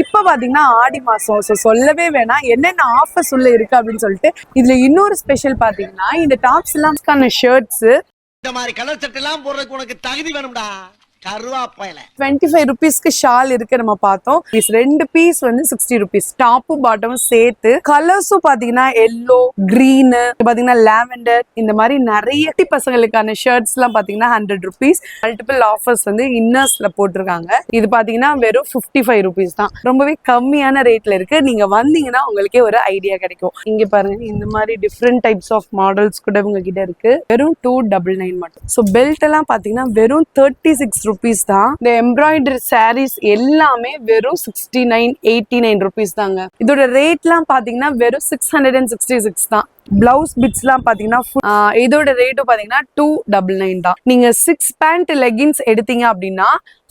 இப்ப பாத்தீங்கன்னா ஆடி மாசம், ஸோ சொல்லவே வேணாம் என்னென்ன ஆஃபர்ஸ் உள்ள இருக்கு அப்படின்னு சொல்லிட்டு. இதுல இன்னொரு ஸ்பெஷல் பாத்தீங்கன்னா இந்த டாப்ஸ் எல்லாம் ஷர்ட்ஸ், இந்த மாதிரி கலர் சட்டை எல்லாம் போடுறதுக்கு உனக்கு தகுதி வேணும்டா. 25 rupeesக்கு ஷால் இருக்கு நம்ம பார்த்தோம். ரெண்டு பீஸ் வந்து 60 rupees, டாப்பும் பாட்டமும் சேர்த்து. கலர்ஸும் பாத்தீங்கன்னா எல்லோ, கிரீன், பாத்தீங்கன்னா லாவெண்டர், இந்த மாதிரி நிறைய பசங்களுக்கான ஷர்ட்ஸ் எல்லாம் பாத்தீங்கன்னா 100 rupees. மல்டிபிள் ஆஃபர்ஸ் வந்து இன்னர்ஸ்ல போட்டிருக்காங்க. இது பாத்தீங்கன்னா வெறும் 55 rupees தான். ரொம்பவே கம்மியான ரேட்ல இருக்கு. நீங்க வந்தீங்கன்னா உங்களுக்கே ஒரு ஐடியா கிடைக்கும். இங்க பாருங்க, இந்த மாதிரி டிஃப்ரெண்ட் டைப்ஸ் ஆஃப் மாடல்ஸ் கூட உங்ககிட்ட இருக்கு. வெறும் 299 மட்டும். ஸோ பெல்ட் எல்லாம் பாத்தீங்கன்னா வெறும் 36 rupees தான். இந்த எம்ப்ராய்டரி சாரீஸ் எல்லாமே வெறும் 69, 89 rupees தாங்க. இதோட ரேட்லாம் பாத்தீங்கன்னா வெறும் 666 தான். பிளவுஸ் பிட்ஸ் எல்லாம் பாத்தீங்கன்னா இதோட ரேட்டும் பாத்தீங்கன்னா 299 தான். நீங்க 6 பேண்ட் லெகின்ஸ் எடுத்தீங்க அப்படின்னா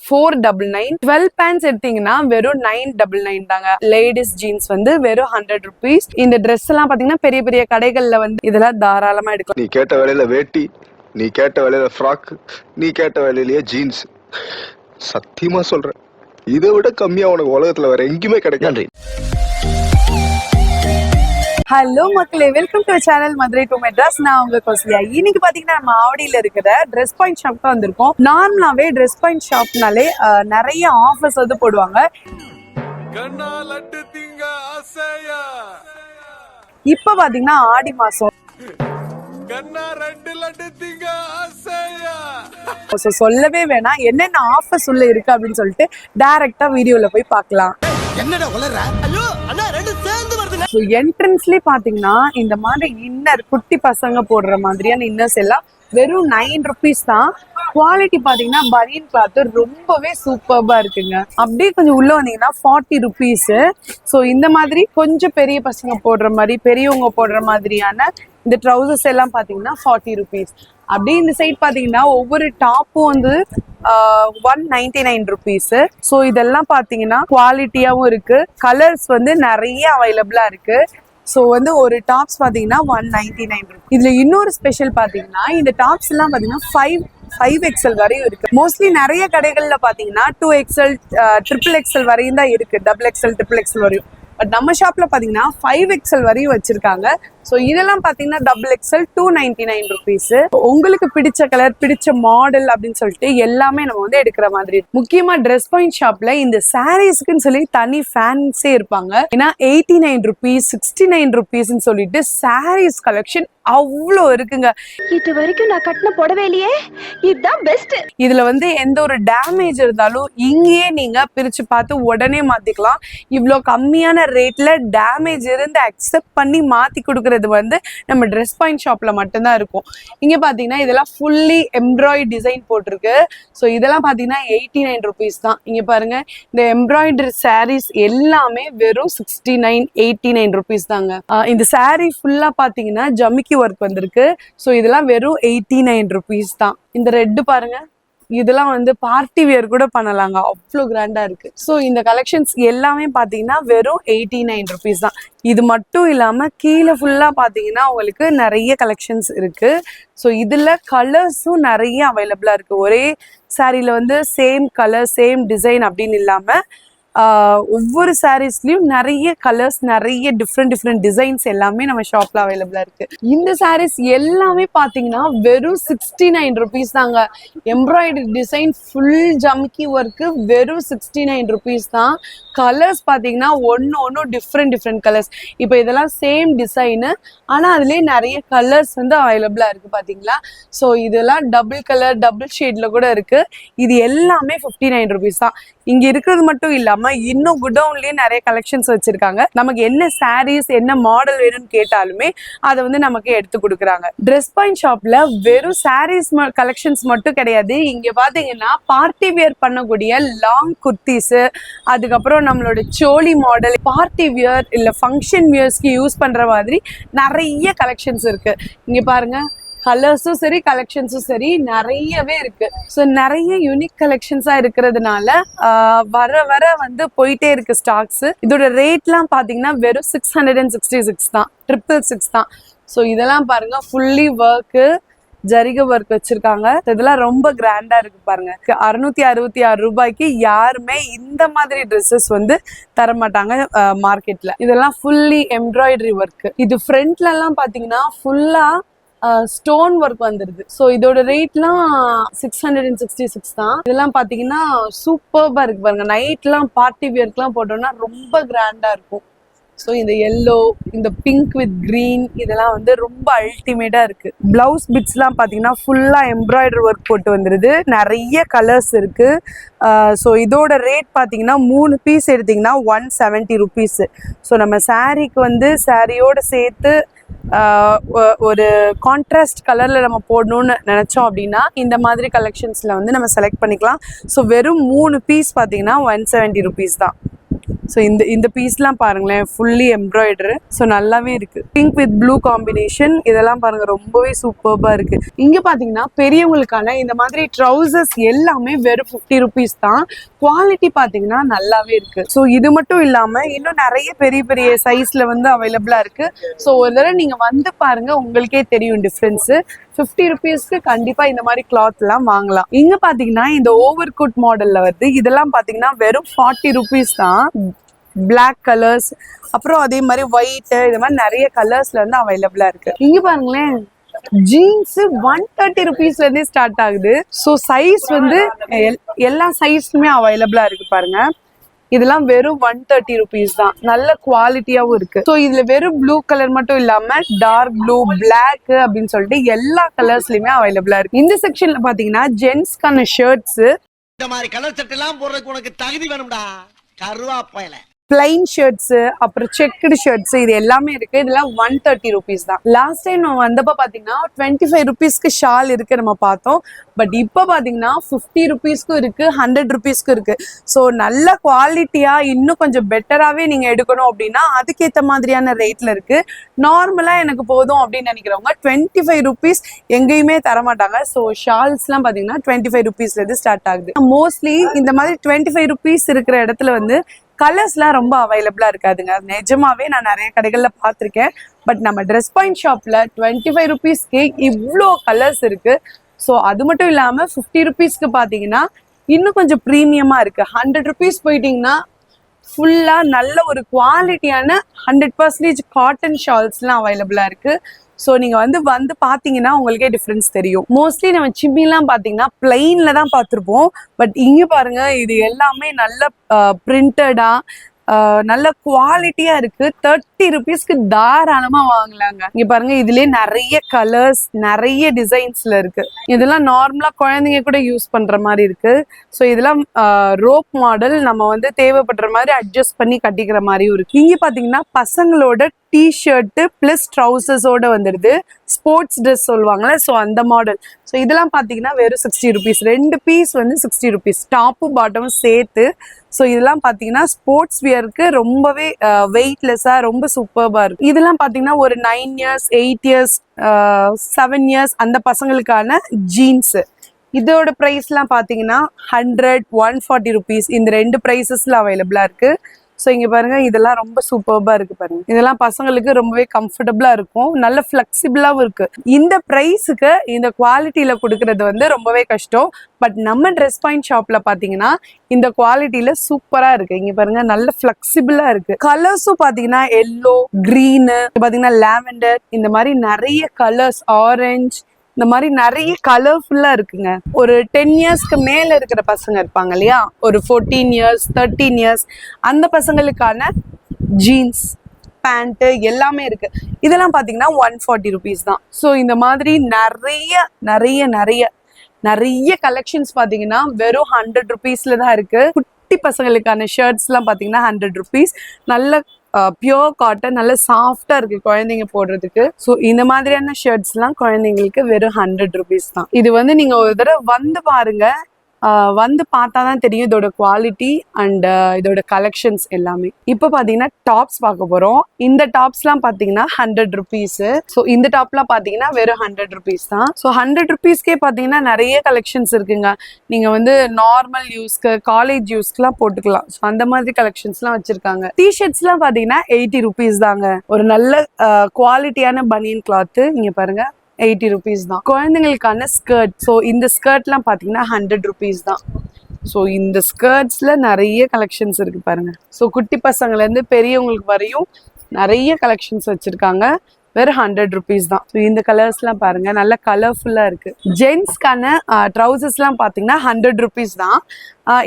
499, 12 பேண்ட்ஸ் எடுத்தீங்கன்னா வெறும் 999 தாங்க. லேடிஸ் ஜீன்ஸ் வந்து வெறும் 100 rupees. இந்த ட்ரெஸ் எல்லாம் பாத்தீங்கன்னா பெரிய பெரிய கடைகள்ல வந்து இதெல்லாம் தாராளமா எடுக்கலாம். நீ கேட்ட வேலையில வேட்டி, நீ கேட்ட வேலையில ஃப்ராக், நீ கேட்ட வேலையிலேயே ஜீன்ஸ். சத்தியமா சொல்றேன், இதை விட கம்மியா உனக்கு உலகத்துல வேற எங்கேயுமே கிடைக்காது. ஹலோ மக்களே, welcome to channel Madurai to Madras. நான் உங்க கோசலியா. இன்னைக்கு பாத்தீங்கன்னா நம்ம ஆவடியில இருக்கிற ட்ரெஸ் பாயிண்ட் ஷாப் தான் வந்திருக்கோம். நார்மலாவே ட்ரெஸ் பாயிண்ட் ஷாப்னாலே நிறைய ஆஃபர்ஸ் வந்து போடுவாங்க. இப்ப பாத்தீங்கன்னா ஆடி மாசம், சொல்லவே வேணாம் என்னென்ன ஆஃபர்ஸ் உள்ள இருக்கு அப்படின்னு சொல்லிட்டு டைரக்டா வீடியோல போய் பார்க்கலாம். என்ட்ரன்ஸ்லயே பாத்தீங்கன்னா இந்த மாதிரி இன்னர், குட்டி பசங்க போடுற மாதிரியான இன்னர்ஸ் எல்லாம் வெறும் 9 rupees தான். குவாலிட்டி பாத்தீங்கன்னா பனியன் கிளாத் ரொம்பவே சூப்பர்பா இருக்குங்க. அப்படியே கொஞ்சம் உள்ள வந்தீங்கன்னா 40 rupees. ஸோ இந்த மாதிரி கொஞ்சம் பெரிய பசங்க போடுற மாதிரி, பெரியவங்க போடுற மாதிரியான இந்த ட்ரௌசர்ஸ் எல்லாம் பாத்தீங்கன்னா 40 rupees. அப்படியே இந்த சைட் பாத்தீங்கன்னா ஒவ்வொரு டாப்பும் வந்து 199 rupees. ஸோ இதெல்லாம் பாத்தீங்கன்னா குவாலிட்டியாவும் இருக்கு. கலர்ஸ் வந்து நிறைய அவைலபிளா இருக்கு. ஸோ வந்து ஒரு டாப்ஸ் பாத்தீங்கன்னா 199 rupees. இதுல இன்னொரு ஸ்பெஷல் பாத்தீங்கன்னா இந்த டாப்ஸ் எல்லாம் பாத்தீங்கன்னா 5XL வரையும் இருக்கு. மோஸ்ட்லி நிறைய கடைகள்ல பாத்தீங்கன்னா 2XL, XXL வரையும் தான் இருக்கு. XXL, XXL வரையும். பட் நம்ம ஷாப்ல பாத்தீங்கன்னா 5XL வரையும் வச்சிருக்காங்க. ஸோ இதெல்லாம் பாத்தீங்கன்னா XXL 299 rupees. உங்களுக்கு பிடிச்ச கலர், பிடிச்ச மாடல் அப்படின்னு சொல்லிட்டு எல்லாமே நம்ம வந்து எடுக்கிற மாதிரி. முக்கியமா ட்ரெஸ் பாயிண்ட் ஷாப்ல இந்த சாரீஸ்க்குன்னு சொல்லி தனி ஃபேன்ஸே இருப்பாங்க. ஏன்னா 89 rupees, 69 rupees சொல்லிட்டு சாரீஸ் கலெக்ஷன் அவ்வளோ இருக்குங்க. இது வரைக்கும் நான் கட்டின புடவையிலேயே இதுதான் பெஸ்ட். இதுல வந்து எந்த ஒரு டேமேஜ் இருந்தாலும் இங்கேயே நீங்க பிரிச்சு பார்த்து உடனே மாத்திக்கலாம். இவ்வளோ கம்மியான ரேட்ல டேமேஜ் இருந்து அக்செப்ட் பண்ணி மாத்தி கொடுக்குறது வந்து நம்ம ட்ரெஸ் பாயிண்ட் ஷாப்ல மட்டும்தான் இருக்கும். இங்க பாத்தீங்கன்னா இதெல்லாம் ஃபுல்லி எம்ப்ராய்டரி டிசைன் போட்டிருக்கு. ஸோ இதெல்லாம் பாத்தீங்கன்னா 89 rupees தான். இங்க பாருங்க, இந்த எம்ப்ராய்டரி சாரீஸ் எல்லாமே வெறும் 69, 89 rupees தாங்க. இந்த சாரீ ஃபுல்லா பாத்தீங்கன்னா ஜமிக்கி ஒர்க் வந்திருக்கு. ஸோ இதெல்லாம் வெறும் 89 rupees தான். இந்த ரெட்டு பாருங்க, இதெல்லாம் வந்து பார்ட்டி வியர் கூட பண்ணலாங்க, அவ்வளோ கிராண்டா இருக்கு. ஸோ இந்த கலெக்ஷன்ஸ் எல்லாமே பாத்தீங்கன்னா வெறும் 89 rupees தான். இது மட்டும் இல்லாம கீழே ஃபுல்லா பாத்தீங்கன்னா உங்களுக்கு நிறைய கலெக்ஷன்ஸ் இருக்கு. ஸோ இதுல கலர்ஸும் நிறைய அவைலபிளா இருக்கு. ஒரே சாரீல வந்து சேம் கலர், சேம் டிசைன் அப்படின்னு இல்லாம ஒவ்வொரு சாரீஸ்லயும் நிறைய கலர்ஸ், நிறைய டிஃப்ரெண்ட் டிசைன்ஸ் எல்லாமே நம்ம ஷாப்ல அவைலபிளா இருக்கு. இந்த சாரீஸ் எல்லாமே பாத்தீங்கன்னா வெறும் 69 rupees தாங்க. எம்ப்ராய்டரி டிசைன், ஃபுல் ஜமிக்கி ஒர்க்கு வெறும் 69 rupees தான். கலர்ஸ் பாத்தீங்கன்னா ஒன்னும் டிஃப்ரெண்ட் கலர்ஸ். இப்போ இதெல்லாம் சேம் டிசைனு, ஆனா அதுலயே நிறைய கலர்ஸ் வந்து அவைலபிளா இருக்கு பாத்தீங்களா. ஸோ இதெல்லாம் டபுள் கலர், டபுள் ஷேட்ல கூட இருக்கு. இது எல்லாமே 59 rupees தான். இங்க இருக்கிறது மட்டும் இல்லாம இன்னும் குடவுன்லயே நிறைய கலெக்ஷன்ஸ் வச்சிருக்காங்க. நமக்கு என்ன சாரீஸ், என்ன மாடல் வேணும்னு கேட்டாலுமே அதை வந்து நமக்கு எடுத்து கொடுக்குறாங்க. ட்ரெஸ் பாயிண்ட் ஷாப்ல வெறும் சாரீஸ் கலெக்ஷன்ஸ் மட்டும் கிடையாது. இங்க பாத்தீங்கன்னா பார்ட்டி வியர் பண்ணக்கூடிய லாங் குர்த்திஸ், அதுக்கப்புறம் நம்மளோட சோலி மாடல், பார்ட்டி வியர் இல்ல ஃபங்க்ஷன் வியர்ஸ்க்கு யூஸ் பண்ற மாதிரி நிறைய கலெக்ஷன்ஸ் இருக்கு. இங்க பாருங்க, கலர்ஸும் சரி, கலெக்ஷன்ஸும் சரி நிறையவே இருக்கு. ஸோ நிறைய யூனிக் கலெக்ஷன்ஸா இருக்கிறதுனால வர வந்து போயிட்டே இருக்கு ஸ்டாக்ஸ். இதோட ரேட்லாம் பாத்தீங்கன்னா வெறும் 666 தான், 666 தான். ஸோ இதெல்லாம் பாருங்க, ஃபுல்லி ஒர்க்கு, ஜரிகை ஒர்க் வச்சிருக்காங்க. இதெல்லாம் ரொம்ப கிராண்டா இருக்கு பாருங்க. 666 ரூபாய்க்கு யாருமே இந்த மாதிரி ட்ரெஸ்ஸஸ் வந்து தர மாட்டாங்க மார்க்கெட்ல. இதெல்லாம் ஃபுல்லி எம்ப்ராய்டரி ஒர்க். இது ஃப்ரண்ட்ல எல்லாம் பாத்தீங்கன்னா ஃபுல்லா ஸ்டோன் ஒர்க் வந்துருது. ஸோ இதோட ரேட்லாம் 666 தான். இதெல்லாம் பாத்தீங்கன்னா சூப்பர்பா இருக்கு பாருங்க. நைட்லாம் பார்ட்டி வியர்க்லாம் போட்டோம்னா ரொம்ப கிராண்டா இருக்கும். ஸோ இந்த எல்லோ, இந்த பிங்க் வித் கிரீன் இதெல்லாம் வந்து ரொம்ப அல்டிமேட்டா இருக்கு. பிளவுஸ் பிட்ஸ்லாம் பார்த்தீங்கன்னா ஃபுல்லாக எம்ப்ராய்டரி ஒர்க் போட்டு வந்துடுது. நிறைய கலர்ஸ் இருக்கு. ஸோ இதோட ரேட் பார்த்தீங்கன்னா 3 பீஸ் எடுத்தீங்கன்னா 170 ருபீஸ். ஸோ நம்ம சாரீக்கு வந்து சாரியோட சேர்த்து ஒரு கான்ட்ராஸ்ட் கலர்ல நம்ம போடணும்னு நினைச்சோம் அப்படின்னா இந்த மாதிரி கலெக்ஷன்ஸ்ல வந்து நம்ம செலக்ட் பண்ணிக்கலாம். ஸோ வெறும் 3 பீஸ் பார்த்தீங்கன்னா 170 ருபீஸ் தான். ஸோ இந்த பீஸ்லாம் பாருங்களேன், ஃபுல்லி எம்ப்ராய்டரு. ஸோ நல்லாவே இருக்கு. பிங்க் வித் ப்ளூ காம்பினேஷன் இதெல்லாம் பாருங்க, ரொம்பவே சூப்பர்பா இருக்கு. இங்க பாத்தீங்கன்னா பெரியவங்களுக்கான இந்த மாதிரி ட்ரௌசர்ஸ் எல்லாமே வெறும் 50 ருபீஸ் தான். குவாலிட்டி பாத்தீங்கன்னா நல்லாவே இருக்கு. ஸோ இது மட்டும் இல்லாம இன்னும் நிறைய பெரிய பெரிய சைஸ்ல வந்து அவைலபிளா இருக்கு. ஸோ ஒரு தடவை நீங்க வந்து பாருங்க, உங்களுக்கே தெரியும் டிஃப்ரென்ஸ். 50 ருபீஸ்க்கு கண்டிப்பா இந்த மாதிரி கிளாத் எல்லாம் வாங்கலாம். இங்க பாத்தீங்கன்னா இந்த ஓவர் கோட் மாடல்ல வருது. இதெல்லாம் பாத்தீங்கன்னா வெறும் 40 ருபீஸ் தான். பிளாக் கலர்ஸ், அப்புறம் அதே மாதிரி ஒயிட், இது மாதிரி நிறைய கலர்ஸ்ல வந்து அவைலபிளா இருக்கு. இங்க பாருங்களேன், ஜீன்ஸ் 130 ருபீஸ்ல இருந்தே ஸ்டார்ட் ஆகுது. ஸோ சைஸ் வந்து எல்லா சைஸ்மே அவைலபிளா இருக்கு பாருங்க. இதெல்லாம் வெறும் 130 ருபீஸ் தான். நல்ல குவாலிட்டியாவும் இருக்கு. ஸோ இதுல வெறும் ப்ளூ கலர் மட்டும் இல்லாம டார்க் ப்ளூ, பிளாக் அப்படின்னு சொல்லிட்டு எல்லா கலர்ஸ்லயுமே அவைலபிளா இருக்கு. இந்த செக்ஷன்ல பாத்தீங்கன்னா ஜென்ஸ்க்கான ஷர்ட்ஸ், இந்த மாதிரி கலர் சட்டை எல்லாம் போடுறதுக்கு உனக்கு தகுதி வேணும்டா கருவாப்பையில. பிளைன் ஷர்ட்ஸ், அப்புறம் செக்குடு ஷர்ட்ஸ், இது எல்லாமே இருக்கு. இதெல்லாம் 130 ருபீஸ் தான். லாஸ்ட் டைம் நம்ம வந்தப்ப பாத்தீங்கன்னா 25 ருபீஸ்க்கு ஷால் இருக்கு நம்ம பார்த்தோம். பட் இப்ப பாத்தீங்கன்னா 50 ருபீஸ்க்கும் இருக்கு, 100 ருபீஸ்க்கும் இருக்கு. ஸோ நல்ல குவாலிட்டியா இன்னும் கொஞ்சம் பெட்டராகவே நீங்க எடுக்கணும் அப்படின்னா அதுக்கேற்ற மாதிரியான ரேட்ல இருக்கு. நார்மலா எனக்கு போதும் அப்படின்னு நினைக்கிறவங்க 25 ருபீஸ் எங்கேயுமே தரமாட்டாங்க. ஸோ ஷால்ஸ்லாம் பாத்தீங்கன்னா 25 ருபீஸ்ல இருந்து ஸ்டார்ட் ஆகுது. மோஸ்ட்லி இந்த மாதிரி 25 ருபீஸ் இருக்கிற இடத்துல வந்து கலர்ஸ்லாம் ரொம்ப அவைலபிளா இருக்காதுங்க. நிஜமாவே நான் நிறைய கடைகள்ல பார்த்துருக்கேன். பட் நம்ம ட்ரெஸ் பாயிண்ட் ஷாப்ல 25 ருபீஸ்க்கு இவ்வளோ கலர்ஸ் இருக்கு. ஸோ அது மட்டும் இல்லாம 50 ருபீஸ்க்கு பாத்தீங்கன்னா இன்னும் கொஞ்சம் ப்ரீமியமா இருக்கு. 100 ருபீஸ் போயிட்டீங்கன்னா ஃபுல்லா நல்ல ஒரு குவாலிட்டியான 100% காட்டன் ஷால்ஸ்லாம் அவைலபிளா இருக்கு. ஸோ நீங்க வந்து பாத்தீங்கன்னா உங்களுக்கே டிஃப்ரென்ஸ் தெரியும். மோஸ்ட்லி நம்ம சிம்மிலாம் பாத்தீங்கன்னா பிளைன்ல தான் பார்த்துருப்போம். பட் இங்க பாருங்க, இது எல்லாமே நல்ல பிரிண்டடா நல்ல குவாலிட்டியா இருக்கு. 30 ருபீஸ்க்கு தாராளமா வாங்கலாங்க. இங்க பாருங்க, இதுலயே நிறைய கலர்ஸ், நிறைய டிசைன்ஸ்ல இருக்கு. இதெல்லாம் நார்மலா குழந்தைங்க கூட யூஸ் பண்ற மாதிரி இருக்கு. ஸோ இதெல்லாம் ரோப் மாடல், நம்ம வந்து தேவைப்படுற மாதிரி அட்ஜஸ்ட் பண்ணி கட்டிக்கிற மாதிரியும் இருக்கு. இங்க பாத்தீங்கன்னா பசங்களோட டிஷர்ட் பிளஸ் ட்ரௌசர்ஸோட வந்துடுது. ஸ்போர்ட்ஸ் ட்ரெஸ் சொல்லுவாங்கல்ல, ஸோ அந்த மாடல். ஸோ இதெல்லாம் பார்த்தீங்கன்னா வெறும் 60 ருபீஸ். 2 பீஸ் வந்து 60 ருபீஸ், டாப்பும் பாட்டமும் சேர்த்து. ஸோ இதெல்லாம் பார்த்தீங்கன்னா ஸ்போர்ட்ஸ் வியருக்கு ரொம்பவே வெயிட்லெஸ்ஸாக ரொம்ப சூப்பர்பாக இருக்கு. இதெல்லாம் பார்த்தீங்கன்னா ஒரு 9 இயர்ஸ், 8 இயர்ஸ், 7 இயர்ஸ் அந்த பசங்களுக்கான ஜீன்ஸ். இதோட ப்ரைஸ்லாம் பார்த்தீங்கன்னா 100, 140 ருபீஸ், இந்த 2 ப்ரைஸஸ்ல அவைலபிளாக இருக்கு. ஸோ இங்க பாருங்க, இதெல்லாம் ரொம்ப சூப்பர்பா இருக்கு பாருங்க. இதெல்லாம் பசங்களுக்கு ரொம்பவே கம்ஃபர்டபுளா இருக்கும், நல்ல ஃபிளெக்சிபிளாவும் இருக்கு. இந்த பிரைஸுக்கு இந்த குவாலிட்டியில கொடுக்கறது வந்து ரொம்பவே கஷ்டம். பட் நம்ம ட்ரெஸ் பாயிண்ட் ஷாப்ல பாத்தீங்கன்னா இந்த குவாலிட்டியில சூப்பரா இருக்கு. இங்க பாருங்க, நல்ல ஃபிளெக்சிபிளா இருக்கு. கலர்ஸும் பாத்தீங்கன்னா எல்லோ, கிரீனு, பாத்தீங்கன்னா லாவெண்டர், இந்த மாதிரி நிறைய கலர்ஸ், ஆரஞ்சு, இந்த மாதிரி நிறைய கலர்ஃபுல்லா இருக்குங்க. ஒரு 10 இயர்ஸ்க்கு மேல இருக்கிற பசங்க இருப்பாங்க இல்லையா, ஒரு 14 இயர்ஸ், 13 இயர்ஸ் அந்த பசங்களுக்கான ஜீன்ஸ், பேண்ட் எல்லாமே இருக்கு. இதெல்லாம் பாத்தீங்கன்னா 140 ருபீஸ் தான். ஸோ இந்த மாதிரி நிறைய நிறைய நிறைய நிறைய கலெக்ஷன்ஸ் பாத்தீங்கன்னா வெறும் 100 ருபீஸ்ல தான் இருக்கு. குட்டி பசங்களுக்கான ஷர்ட்ஸ் எல்லாம் பாத்தீங்கன்னா 100 ருபீஸ். நல்ல பியோர் காட்டன், நல்ல சாஃப்டா இருக்கு குழந்தைங்க போடுறதுக்கு. ஸோ இந்த மாதிரியான ஷர்ட்ஸ் எல்லாம் குழந்தைங்களுக்கு வெறும் 100 ருபீஸ் தான். இது வந்து நீங்க ஒரு தடவை வந்து பாருங்க, வந்து பார்த்தா தான் தெரியும் இதோட குவாலிட்டி அண்ட் இதோட கலெக்ஷன்ஸ் எல்லாமே. இப்போ பார்த்தீங்கன்னா டாப்ஸ் பார்க்க போகிறோம். இந்த டாப்ஸ்லாம் பார்த்தீங்கன்னா 100 ருபீஸ். ஸோ இந்த டாப்லாம் பார்த்தீங்கன்னா வெறும் 100 ருபீஸ் தான். ஸோ 100 ருபீஸ்க்கே பார்த்தீங்கன்னா நிறைய கலெக்ஷன்ஸ் இருக்குங்க. நீங்கள் வந்து நார்மல் யூஸ்க்கு, காலேஜ் யூஸ்க்குலாம் போட்டுக்கலாம். ஸோ அந்த மாதிரி கலெக்ஷன்ஸ்லாம் வச்சிருக்காங்க. டிஷர்ட்ஸ்லாம் பார்த்தீங்கன்னா 80 ருபீஸ் தாங்க. ஒரு நல்ல குவாலிட்டியான பனியன் கிளாத்து. இங்கே பாருங்க, 80 rupees தான். குழந்தைங்களுக்கான ஸ்கர்ட், ஸோ இந்த ஸ்கர்ட்லாம் பார்த்தீங்கன்னா 100 rupees தான். ஸோ இந்த ஸ்கர்ட்ஸில் நிறைய கலெக்ஷன்ஸ் இருக்குது பாருங்கள். ஸோ குட்டி பசங்கள்லேருந்து பெரியவங்களுக்கு வரையும் நிறைய கலெக்ஷன்ஸ் வச்சுருக்காங்க. வெறும் 100 rupees தான். ஸோ இந்த கலர்ஸ்லாம் பாருங்கள், நல்ல கலர்ஃபுல்லாக இருக்குது. ஜென்ஸ்க்கான ட்ரௌசர்ஸ்லாம் பார்த்தீங்கன்னா 100 rupees தான்.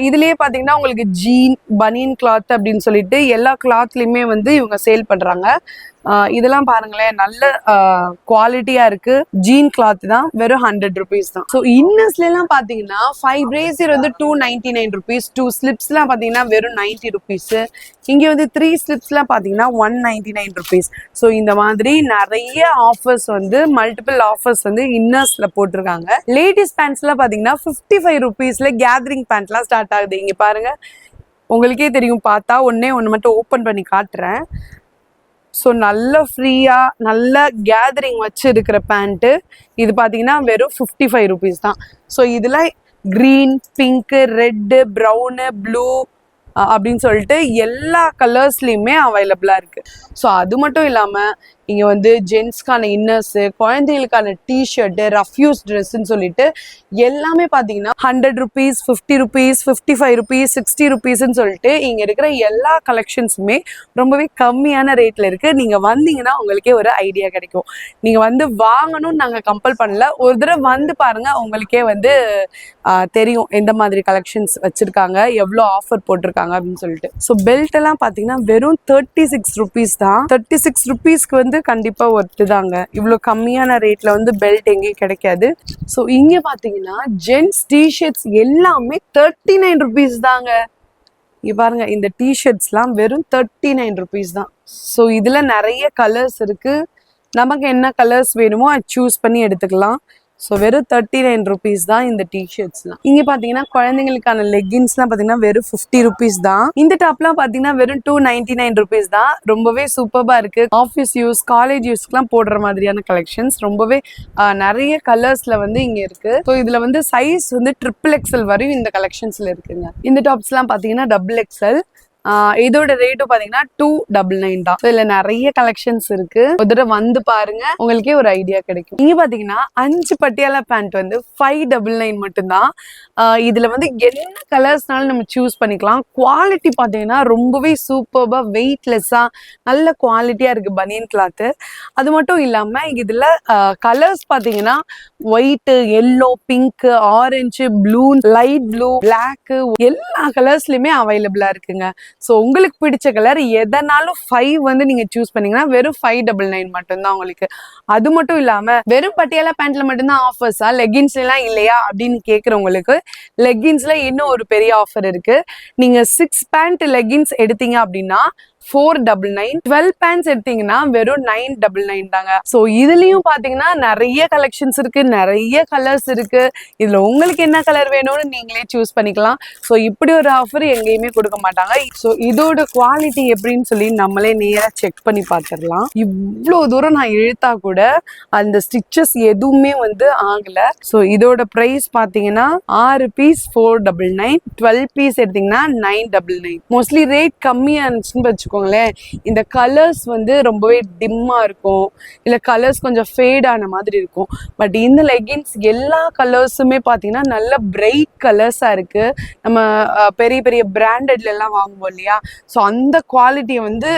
இதுலேயே பார்த்தீங்கன்னா உங்களுக்கு ஜீன், பனியன் கிளாத் அப்படின்னு சொல்லிட்டு எல்லா கிளாத்லேயுமே வந்து இவங்க சேல் பண்ணுறாங்க. இதெல்லாம் பாருங்களேன், நல்ல குவாலிட்டியாக இருக்குது. ஜீன் கிளாத் தான், வெறும் 100 rupees தான். ஸோ இன்னர்ஸ்லாம் பார்த்தீங்கன்னா 5 brazier வந்து 299 rupees, 2 ஸ்லிப்ஸ்லாம் பார்த்தீங்கன்னா வெறும் 90 rupees. இங்கே வந்து 3 ஸ்லிப்ஸ்லாம் பார்த்தீங்கன்னா 199 rupees. ஸோ இந்த மாதிரி நிறைய ஆஃபர்ஸ் வந்து மல்டிபிள் ஆஃபர்ஸ் வந்து இன்னர்ஸில் போட்டிருக்காங்க. லேடிஸ் பேண்ட்ஸ்லாம் பார்த்தீங்கன்னா 55 rupeesல கேதரிங் பேண்ட்லாம் ஸ்டார்ட் ஆகுது. இங்கே பாருங்க, உங்களுக்கே தெரியும், பார்த்தா ஒன்று மட்டும் ஓப்பன் பண்ணி காட்டுறேன். ஸோ நல்ல ஃப்ரீயாக நல்ல கேதரிங் வச்சு இருக்கிற பேண்ட்டு இது பார்த்தீங்கன்னா வெறும் 55 rupees தான். ஸோ இதில் green, pink, red, brown, blue அப்படின்னு சொல்லிட்டு எல்லா கலர்ஸ்லேயுமே அவைலபிளாக இருக்குது. ஸோ அது மட்டும் இல்லாமல் இங்கே வந்து ஜென்ஸ்க்கான இன்னர்ஸு, குழந்தைகளுக்கான டிஷர்ட்டு, ரஃப்யூஸ் ட்ரெஸ்ஸுன்னு சொல்லிட்டு எல்லாமே பார்த்தீங்கன்னா 100 rupees, 50 rupees, 55 rupees, 60 rupeesன்னு சொல்லிட்டு இங்கே இருக்கிற எல்லா கலெக்ஷன்ஸுமே ரொம்பவே கம்மியான ரேட்டில் இருக்குது. நீங்கள் வந்தீங்கன்னா உங்களுக்கே ஒரு ஐடியா கிடைக்கும். நீங்கள் வந்து வாங்கணும்னு நாங்கள் கம்பல் பண்ணல, ஒரு தடவை வந்து பாருங்கள், உங்களுக்கே வந்து தெரியும் எந்த மாதிரி கலெக்ஷன்ஸ் வச்சுருக்காங்க, எவ்வளோ ஆஃபர் போட்டிருக்காங்க அப்படின்னு சொல்லிட்டு. ஸோ பெல்ட் எல்லாம் பார்த்தீங்கன்னா வெறும் 36 rupees தான். 36 rupeesக்கு வந்து கண்டிப்பா ஒர்த்து தாங்க. இவ்வளோ கம்மியான ரேட்ல வந்து பெல்ட் எங்கேயும் கிடைக்காது. ஸோ இங்க பாத்தீங்கன்னா ஜென்ஸ் டிஷர்ட்ஸ் எல்லாமே 39 rupees தாங்க. இங்க பாருங்க, இந்த டிஷர்ட்ஸ்லாம் வெறும் 39 rupees தான். ஸோ இதுல நிறைய கலர்ஸ் இருக்கு. நமக்கு என்ன கலர்ஸ் வேணுமோ அதை சூஸ் பண்ணி எடுத்துக்கலாம். ஸோ வெறும் 39 rupees தான் இந்த டிஷர்ட்ஸ்லாம். இங்கே பார்த்தீங்கன்னா குழந்தைங்களுக்கான லெகின்ஸ்லாம் பார்த்தீங்கன்னா வெறும் 50 rupees தான். இந்த டாப்லாம் பார்த்தீங்கன்னா வெறும் 299 rupees தான். ரொம்பவே சூப்பராக இருக்குது. ஆஃபீஸ் யூஸ், காலேஜ் யூஸ்க்குலாம் போடுற மாதிரியான கலெக்ஷன்ஸ் ரொம்பவே நிறைய கலர்ஸில் வந்து இங்கே இருக்குது. ஸோ இதில் வந்து சைஸ் வந்து XXL வரையும் இந்த கலெக்ஷன்ஸில் இருக்குங்க. இந்த டாப்ஸ்லாம் பார்த்தீங்கன்னா XXL. இதோட ரேட்டும் பாத்தீங்கன்னா 299 தான். இதுல நிறைய கலெக்ஷன்ஸ் இருக்கு. ஒரு தடவை வந்து பாருங்க, உங்களுக்கே ஒரு ஐடியா கிடைக்கும். இங்க பாத்தீங்கன்னா 5 பட்டியாலா பேண்ட் வந்து 599 மட்டும்தான். இதுல வந்து என்ன கலர்ஸ்னாலும் நம்ம சூஸ் பண்ணிக்கலாம். குவாலிட்டி பாத்தீங்கன்னா ரொம்பவே சூப்பர்பா, வெயிட்லெஸ்ஸா, நல்ல குவாலிட்டியா இருக்கு பனியன் கிளாத். அது மட்டும் இல்லாம இதுல கலர்ஸ் பாத்தீங்கன்னா white, yellow, pink, orange, blue, light blue, black, எல்லா கலர்ஸ்லயுமே அவைலபிளா இருக்குங்க. ஸோ உங்களுக்கு பிடிச்ச கலர் எதனாலும் 5 வந்து நீங்க சூஸ் பண்ணீங்கன்னா வெறும் 599 மட்டும்தான் உங்களுக்கு. அது மட்டும் இல்லாம வெறும் பட்டியாலா பேண்ட்ல மட்டும்தான் ஆஃபர்ஸா, லெகின்ஸ்ல எல்லாம் இல்லையா அப்படின்னு கேட்கறவங்களுக்கு லெகின்ஸ்ல இன்னும் ஒரு பெரிய ஆஃபர் இருக்கு. நீங்க 6 பேண்ட் லெகின்ஸ் எடுத்தீங்க அப்படின்னா 499, 12 பேண்ட்ஸ் எடுத்தீங்கன்னா வெறும் 999 தாங்க. ஸோ இதுலயும் பாத்தீங்கன்னா நிறைய கலெக்ஷன்ஸ் இருக்கு, நிறைய கலர்ஸ் இருக்கு. இதுல உங்களுக்கு என்ன கலர் வேணும்னு நீங்களே சூஸ் பண்ணிக்கலாம். ஸோ இப்படி ஒரு ஆஃபர் எங்கேயுமே கொடுக்க மாட்டாங்க. ஸோ இதோட குவாலிட்டி எப்படின்னு சொல்லி நம்மளே நேரா செக் பண்ணி பார்த்துடலாம். இவ்வளோ தூரம் நான் இழுத்தா கூட அந்த ஸ்டிச்சஸ் எதுவுமே வந்து ஆகல. ஸோ இதோட ப்ரைஸ் பார்த்தீங்கன்னா 6 பீஸ் 499, 12 பீஸ் எடுத்தீங்கன்னா 999. மோஸ்ட்லி ரேட் கம்மியாக இருந்துச்சுன்னு வச்சுக்கோங்களேன். இந்த கலர்ஸ் வந்து ரொம்பவே டிம்மா இருக்கும், இல்லை கலர்ஸ் கொஞ்சம் ஃபேட் ஆன மாதிரி இருக்கும். பட் இந்த லெகின்ஸ் எல்லா கலர்ஸுமே பார்த்தீங்கன்னா நல்ல பிரைட் கலர்ஸாக இருக்கு. நம்ம பெரிய பெரிய பிராண்டட்ல எல்லாம் வாங்குவோம் இல்லையா, ஸோ அந்த குவாலிட்டியை வந்து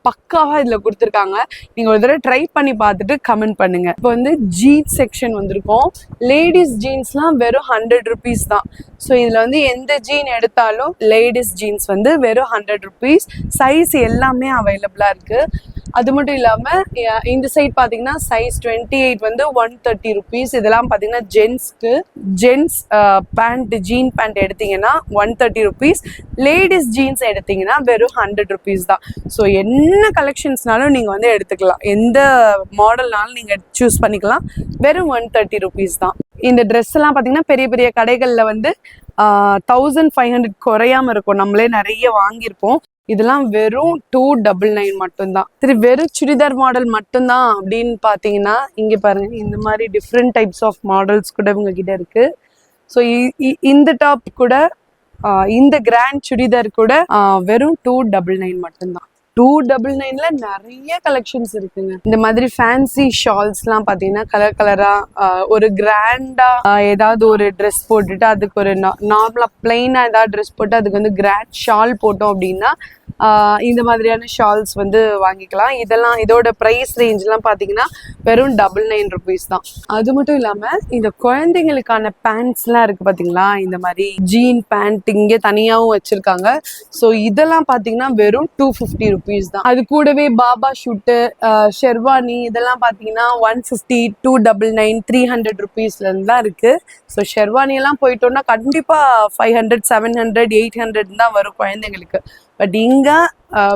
பக்காவா இதுல கொடுத்துருக்காங்க. நீங்க ஒரு தடவை ட்ரை பண்ணி பார்த்துட்டு கமெண்ட் பண்ணுங்க. இப்போ வந்து ஜீன்ஸ் செக்ஷன் வந்திருக்கோம். லேடிஸ் ஜீன்ஸ்லாம் வெறும் 100 rupees தான். ஸோ இதுல வந்து எந்த ஜீன் எடுத்தாலும் லேடிஸ் ஜீன்ஸ் வந்து வெறும் 100 rupees. சைஸ் எல்லாமே அவைலபிளா இருக்கு. அது மட்டும் இல்லாம இந்த சைட் பாத்தீங்கன்னா சைஸ் 28 வந்து 130 rupees. இதெல்லாம் பாத்தீங்கன்னா ஜென்ஸ் பேண்ட், ஜீன் பேண்ட் எடுத்தீங்கன்னா 130 rupees. லேடிஸ் ஜீன்ஸ் எடுத்தீங்கன்னா வெறும் 100 rupees தான். ஸோ என்ன கலெக்ஷன்ஸ்னாலும் நீங்க வந்து எடுத்துக்கலாம், எந்த மாடல்னாலும் நீங்க சூஸ் பண்ணிக்கலாம். வெறும் 130 rupees தான். இந்த ட்ரெஸ் எல்லாம் பாத்தீங்கன்னா பெரிய பெரிய கடைகள்ல வந்து 1500 குறையாம இருக்கும். நம்மளே நிறைய வாங்கியிருப்போம். இதெல்லாம் வெறும் 299 மட்டும்தான். சரி, வெறும் சுடிதார் மாடல் மட்டும்தான் அப்படின்னு பாத்தீங்கன்னா இங்க பாருங்க, இந்த மாதிரி டிஃப்ரெண்ட் டைப்ஸ் ஆஃப் மாடல்ஸ் கூட உங்க கிட்ட இருக்கு. ஸோ இந்த டாப் கூட, இந்த கிராண்ட் சுடிதார் கூட வெறும் 299 மட்டும்தான். 299ல நிறைய கலெக்ஷன்ஸ் இருக்குங்க. இந்த மாதிரி ஃபேன்சி ஷால்ஸ்லாம் பார்த்தீங்கன்னா கலர் கலரா ஒரு கிராண்டா ஏதாவது ஒரு ட்ரெஸ் போட்டுட்டு அதுக்கு ஒரு நார்மலா பிளெயினா ஏதாவது ட்ரெஸ் போட்டு அதுக்கு வந்து கிராண்ட் ஷால் போட்டோம் அப்படின்னா இந்த மாதிரியான ஷால்ஸ் வந்து வாங்கிக்கலாம். இதோட ப்ரைஸ் ரேஞ்ச்லாம் பார்த்தீங்கன்னா வெறும் 99 rupees தான். அது மட்டும் இல்லாமல் இந்த குழந்தைங்களுக்கான பேண்ட்ஸ்லாம் இருக்குது பார்த்தீங்களா, இந்த மாதிரி ஜீன் பேண்ட் இங்கே தனியாகவும் வச்சுருக்காங்க. ஸோ இதெல்லாம் பார்த்தீங்கன்னா வெறும் 250 rupees தான். அது கூடவே பாபா ஷூட்டு, ஷெர்வானி இதெல்லாம் பார்த்தீங்கன்னா 150, 299, 300 rupeesலேருந்து தான் இருக்குது. ஸோ ஷெர்வானியெல்லாம் போயிட்டோம்னா கண்டிப்பாக 500, 700, 800 தான் வரும் குழந்தைங்களுக்கு. பட் இங்கே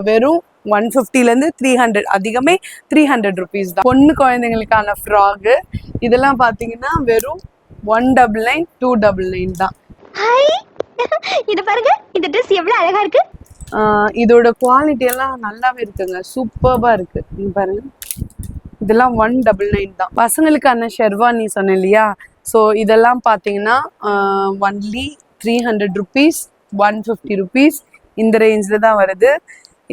வெறும் 150லேருந்து 300, அதிகமே 300 rupees தான். பொண்ணு குழந்தைங்களுக்கான ஃப்ராகு இதெல்லாம் பார்த்தீங்கன்னா வெறும் 199, 299 தான். இது பாருங்க, இந்த ட்ரெஸ் எவ்வளவு அழகா இருக்கு. இதோட குவாலிட்டி எல்லாம் நல்லாவே இருக்குங்க, சூப்பர்பா இருக்கு. நீங்க பாருங்க, இதெல்லாம் 199 தான். பசங்களுக்கான ஷெர்வானி சொன்னேன் இல்லையா, ஸோ இதெல்லாம் பார்த்தீங்கன்னா ஒன்லி 300 rupees, 150 rupees இந்த ரேஞ்சில் தான் வருது.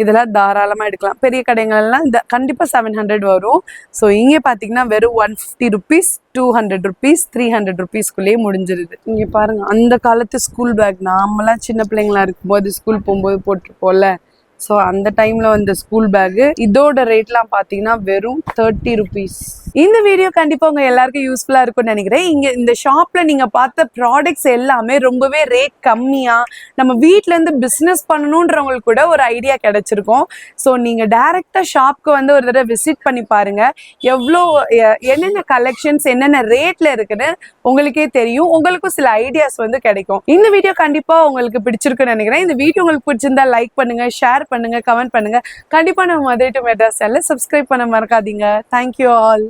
இதெல்லாம் தாராளமாக எடுக்கலாம். பெரிய கடைகள்லாம் இந்த கண்டிப்பாக 700 வரும். ஸோ இங்கே பார்த்தீங்கன்னா வெறும் 150 rupees, 200 rupees, 300 rupeesக்குள்ளேயே முடிஞ்சிருது. இங்கே பாருங்கள், அந்த காலத்து ஸ்கூல் பேக் நாமெல்லாம் சின்ன பிள்ளைங்களா இருக்கும்போது ஸ்கூல் போகும்போது போட்டிருப்போம்ல, ஸோ அந்த டைமில் வந்த ஸ்கூல் பேக்கு இதோட ரேட்லாம் பார்த்தீங்கன்னா வெறும் 30 rupees. இந்த வீடியோ கண்டிப்பாக உங்கள் எல்லாருக்கும் யூஸ்ஃபுல்லாக இருக்கும்னு நினைக்கிறேன். இங்கே இந்த ஷாப்பில் நீங்கள் பார்த்த ப்ராடக்ட்ஸ் எல்லாமே ரொம்பவே ரேட் கம்மியாக நம்ம வீட்டிலேருந்து பிஸ்னஸ் பண்ணணுன்றவங்களுக்கு கூட ஒரு ஐடியா கிடச்சிருக்கும். ஸோ நீங்கள் டைரெக்டாக ஷாப்க்கு வந்து ஒரு தடவை விசிட் பண்ணி பாருங்கள், என்னென்ன கலெக்ஷன்ஸ் என்னென்ன ரேட்டில் இருக்குன்னு உங்களுக்கே தெரியும். உங்களுக்கும் சில ஐடியாஸ் வந்து கிடைக்கும். இந்த வீடியோ கண்டிப்பாக உங்களுக்கு பிடிச்சிருக்குன்னு நினைக்கிறேன். இந்த வீடியோ உங்களுக்கு பிடிச்சிருந்தா லைக் பண்ணுங்கள், ஷேர் பண்ணுங்க, கமெண்ட் பண்ணுங்க. கண்டிப்பா நம்ம மதுரை டு மெட்ராஸ் சேனலை சப்ஸ்கிரைப் பண்ண மறக்காதீங்க. Thank you all.